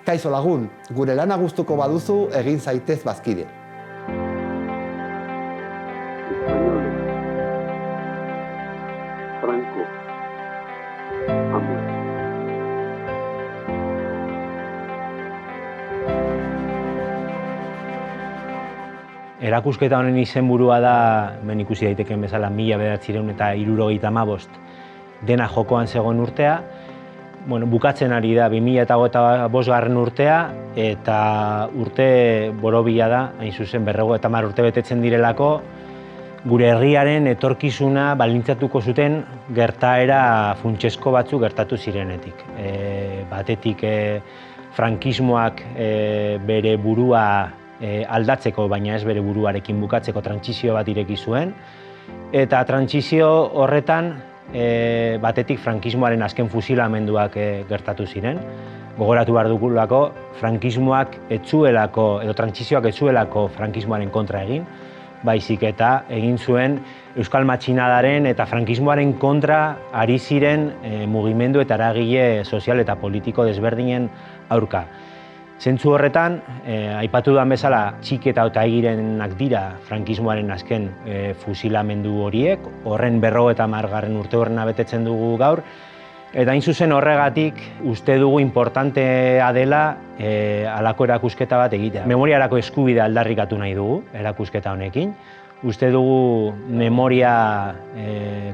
Kaixo lagun, gure lana gustuko baduzu egin zaitez bazkide. Franco, Hamlet. Erakusketa honen izenburua da, hemen ikusi daiteken bezala 1975 dena jokoan zegoen urtea. Bukatzen ari da 2025 urtea eta urte borobila da, hain zuzen 50 urte betetzen direlako, gure herriaren etorkizuna baldintzatuko zuten gertaera funtsezko batzuk gertatu zirenetik. Batetik frankismoak bere burua aldatzeko, baina ez bere buruarekin bukatzeko trantsizio bat ireki zuen. Eta trantsizio horretan batetik frankismoaren azken fusilamenduak gertatu ziren. Gogoratu behar dugulako, frankismoak edo trantsizioak ez zuelako frankismoaren kontra egin, baizik eta egin zuen Euskal Matxinadaren eta frankismoaren kontra ari ziren mugimendu eta eragile sozial eta politiko desberdinen aurka. Zentzu horretan, aipatu duan bezala, txiketa eta egirenak dira frankismoaren azken fusilamendu horiek, horren 50. urte horrena betetzen dugu gaur, eta hain zuzen horregatik uste dugu importantea dela halako erakusketa bat egitea. Memoriarako eskubidea aldarrikatu nahi dugu erakusketa honekin. Uste dugu memoria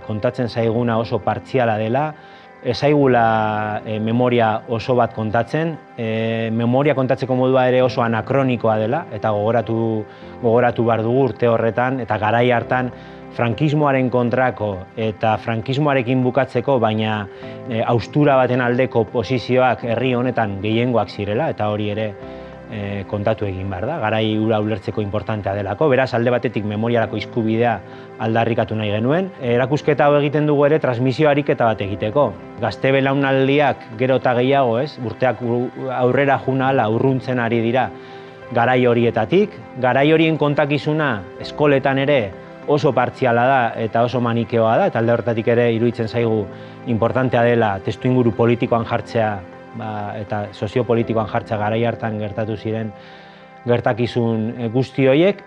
kontatzen zaiguna oso partziala dela, ez zaigula memoria oso bat kontatzen, memoria kontatzeko modua ere oso anakronikoa dela, eta gogoratu behar dugu urte horretan, eta garai hartan frankismoaren kontrako eta frankismoarekin bukatzeko, baina haustura baten aldeko posizioak herri honetan gehiengoak zirela, eta hori ere kontatu egin behar da, garai hura ulertzeko importantea delako. Beraz, alde batetik memoriarako eskubidea aldarrikatu nahi genuen. Erakusketa hau egiten dugu ere transmisio ariketa bat egiteko. Gazte belaunaldiak gero eta gehiago, urteak aurrera junala urruntzen ari dira garai horietatik. Garai horien kontakizuna eskoletan ere oso partziala da eta oso manikeoa da, eta alde horretatik ere iruditzen zaigu importantea dela testuinguru politikoan jartzea eta soziopolitikoan jartzea garai hartan gertatu ziren gertakizun guzti horiek.